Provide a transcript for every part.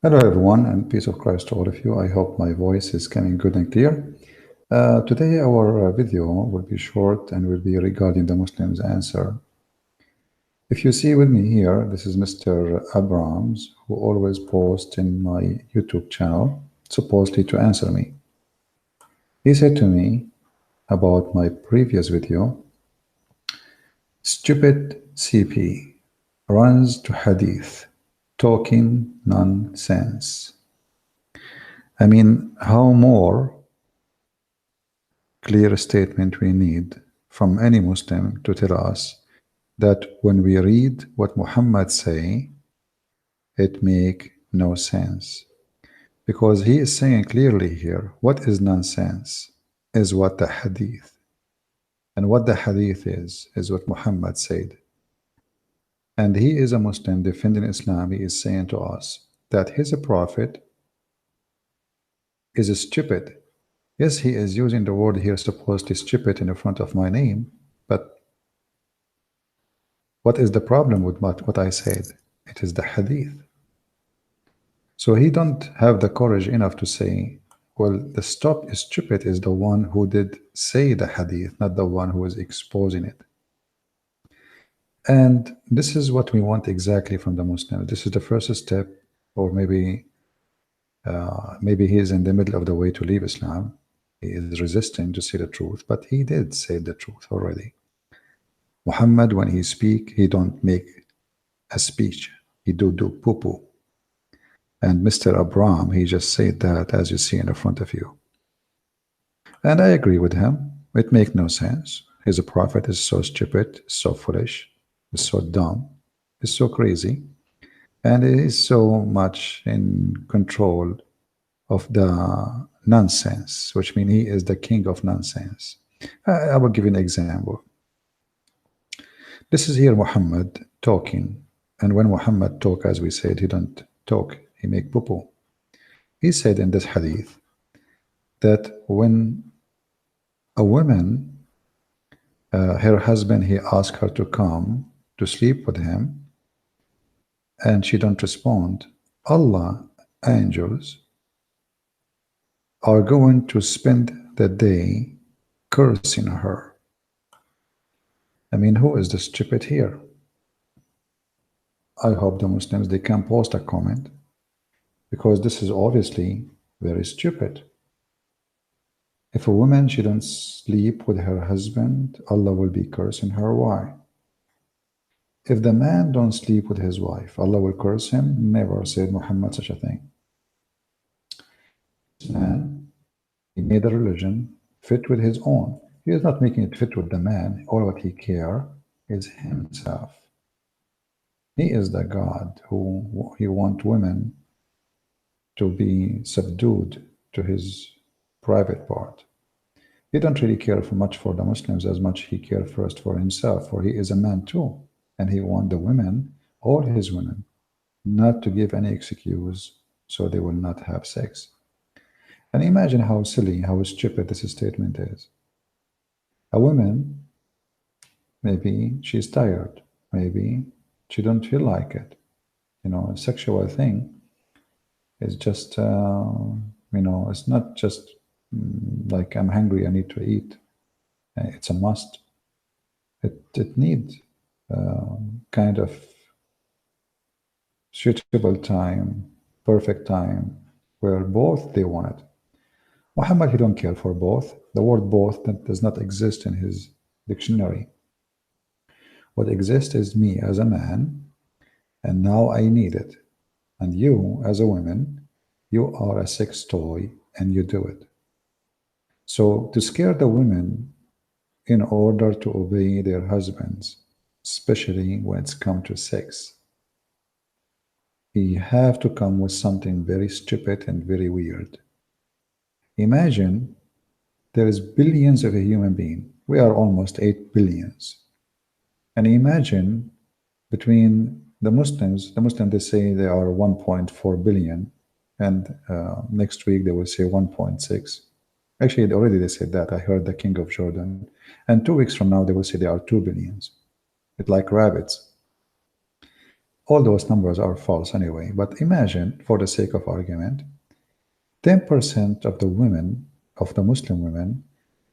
Hello, everyone, and peace of Christ to all of you. I hope my voice is coming good and clear. Today, our video will be short and will be regarding the Muslims' answer. If you see with me here, this is Mr. Abrams, who always posts in my YouTube channel, supposedly to answer me. He said to me about my previous video, stupid CP runs to Hadith, talking nonsense. I mean, how more clear statement we need from any Muslim to tell us that when we read what Muhammad say, it make no sense. Because he is saying clearly here, what is nonsense is what the hadith. And what the hadith is what Muhammad said. And he is a Muslim defending Islam. He is saying to us that his prophet is stupid. Yes, he is using the word here supposedly stupid in the front of my name, but what is the problem with what I said? It is the hadith. So he don't have the courage enough to say, well, the stupid is the one who did say the hadith, not the one who is exposing it. And this is what we want exactly from the Muslims. This is the first step, or maybe he is in the middle of the way to leave Islam. He is resisting to say the truth, but he did say the truth already. Muhammad, when he speak, he don't make a speech. He do poo-poo. And Mr. Abram, he just said that as you see in the front of you. And I agree with him. It makes no sense. His prophet is so stupid, so foolish, is so dumb, is so crazy, and he is so much in control of the nonsense, which means he is the king of nonsense. I will give you an example. This is here Muhammad talking, and when Muhammad talk, as we said, he don't talk, he make poo-poo. He said in this hadith that when a woman, her husband, he asked her to come to sleep with him, and she don't respond, Allah, angels, are going to spend the day cursing her. I mean, who is the stupid here? I hope the Muslims, they can post a comment, because this is obviously very stupid. If a woman, she don't sleep with her husband, Allah will be cursing her. Why? If the man don't sleep with his wife, Allah will curse him. Never said Muhammad such a thing. This man, he made a religion fit with his own. He is not making it fit with the man. All what he care is himself. He is the God who he want women to be subdued to his private part. He don't really care for much for the Muslims as much he care first for himself, for he is a man too. And he want the women, all his women, not to give any excuse so they will not have sex. And imagine how silly, how stupid this statement is. A woman, maybe she's tired, maybe she don't feel like it. You know, a sexual thing is just, it's not just like I'm hungry, I need to eat. It's a must. It needs kind of suitable time, perfect time, where both they want it. Muhammad, he don't care for both. The word both that does not exist in his dictionary. What exists is me as a man, and now I need it. And you, as a woman, you are a sex toy, and you do it. So to scare the women in order to obey their husbands, especially when it's come to sex, he have to come with something very stupid and very weird. Imagine there is billions of a human being. We are almost 8 billions. And imagine between the Muslims, they say they are 1.4 billion, and next week they will say 1.6. Actually, already they said that. I heard the king of Jordan. And 2 weeks from now, they will say there are 2 billions. It's like rabbits. All those numbers are false anyway. But imagine, for the sake of argument, 10% of the women, of the Muslim women,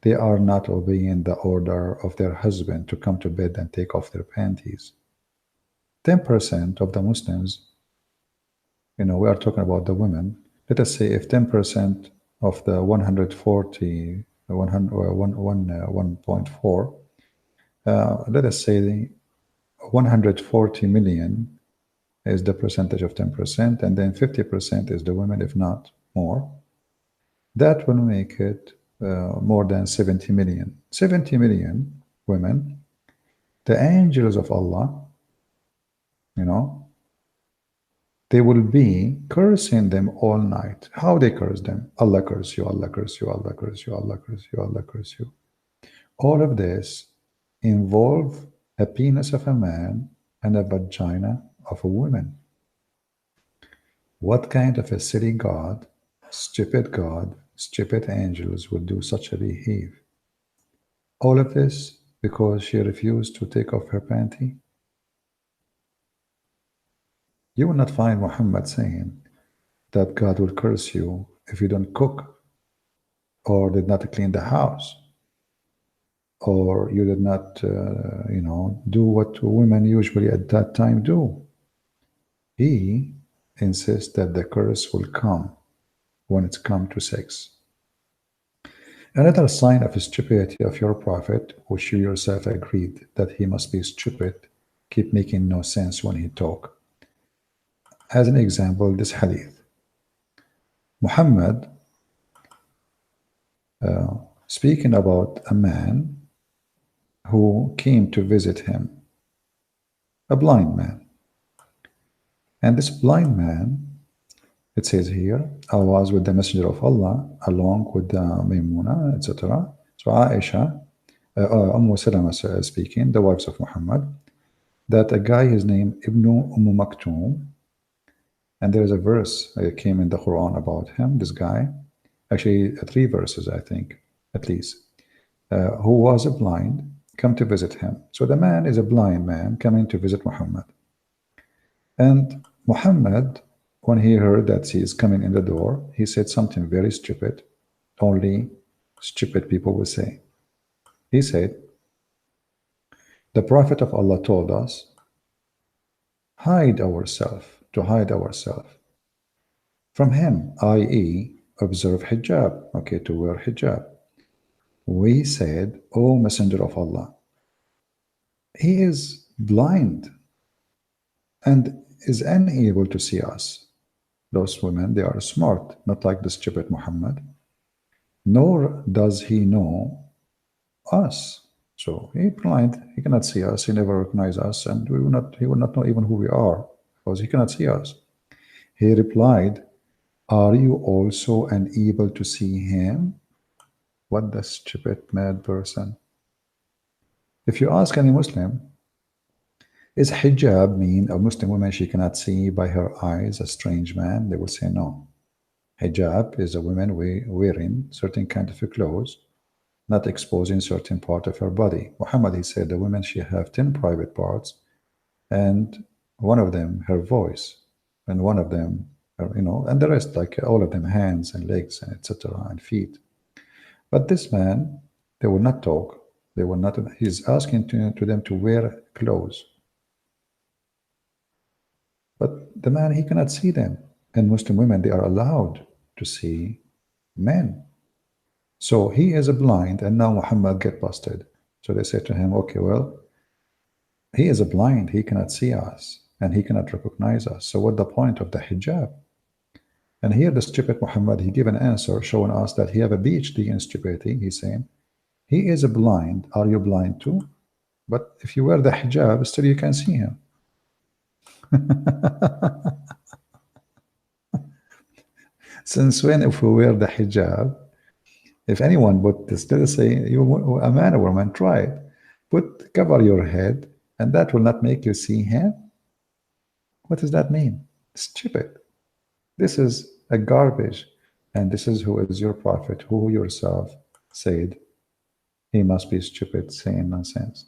they are not obeying the order of their husband to come to bed and take off their panties. 10% of the Muslims, we are talking about the women. Let us say if 10% of the 140, 1.4, let us say 140 million is the percentage of 10%, and then 50% is the women, if not more. That will make it more than 70 million. 70 million women, the angels of Allah, they will be cursing them all night. How they curse them? Allah curse you, Allah curse you, Allah curse you, Allah curse you, Allah curse you. All of this involve a penis of a man and a vagina of a woman. What kind of a silly God, stupid angels will do such a behave? All of this because she refused to take off her panty? You will not find Muhammad saying that God will curse you if you don't cook, or did not clean the house, or you did not, do what women usually at that time do. He insists that the curse will come when it's come to sex. Another sign of the stupidity of your prophet, which you yourself agreed that he must be stupid, keep making no sense when he talk. As an example, this hadith. Muhammad, speaking about a man who came to visit him, a blind man. And this blind man, it says here, I was with the Messenger of Allah along with Maymuna, etc. So Aisha, Salama speaking, the wives of Muhammad, that a guy is named Ibn Maktoum, and there is a verse that came in the Quran about him, this guy, actually 3 verses, I think, at least, who was a blind, come to visit him. So the man is a blind man coming to visit Muhammad. And Muhammad, when he heard that he is coming in the door, he said something very stupid, only stupid people will say. He said, the Prophet of Allah told us, to hide ourselves from him, i.e., observe hijab, to wear hijab. We said, O Messenger of Allah, he is blind and is unable to see us. Those women, they are smart, not like the stupid Muhammad. Nor does he know us. So he blind, he cannot see us, he never recognize us, and he will not know even who we are, because he cannot see us. He replied, are you also unable to see him? What the stupid, mad person. If you ask any Muslim, is hijab mean a Muslim woman she cannot see by her eyes a strange man? They will say no. Hijab is a woman wearing certain kind of clothes, not exposing certain part of her body. Muhammad, he said, the woman, she have 10 private parts, and one of them, her voice, and one of them, and the rest, like all of them, hands and legs, and etc., and feet. But this man, they will not talk. They will not. He's asking to them to wear clothes. But the man, he cannot see them. And Muslim women, they are allowed to see men. So he is blind, and now Muhammad get busted. So they say to him, okay, well, he is blind. He cannot see us, and he cannot recognize us. So what's the point of the hijab? And here the stupid Muhammad, he gave an answer showing us that he have a PhD in stupidity. He's saying, he is blind. Are you blind too? But if you wear the hijab, still you can see him. Since when, if we wear the hijab, if anyone put this, let us say, you, a man or woman, try it. Cover your head, and that will not make you see him. What does that mean? Stupid. This is a garbage, and this is who is your prophet, who yourself said he must be stupid, saying nonsense.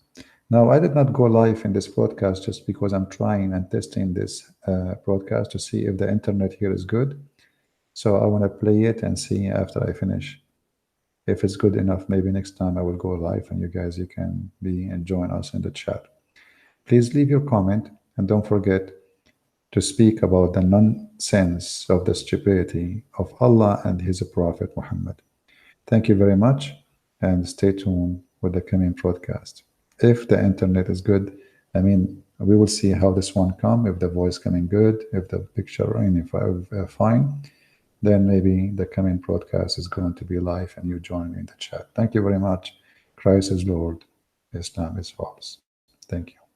Now, I did not go live in this broadcast just because I'm trying and testing this broadcast to see if the internet here is good. So I want to play it and see after I finish. If it's good enough, maybe next time I will go live and you can be and join us in the chat. Please leave your comment and don't forget to speak about the nonsense of the stupidity of Allah and His Prophet Muhammad. Thank you very much and stay tuned with the coming broadcast. If the internet is good, I mean, we will see how this one come, if the voice coming good, if the picture fine, then maybe the coming broadcast is going to be live and you join me in the chat. Thank you very much. Christ is Lord. Islam is false. Thank you.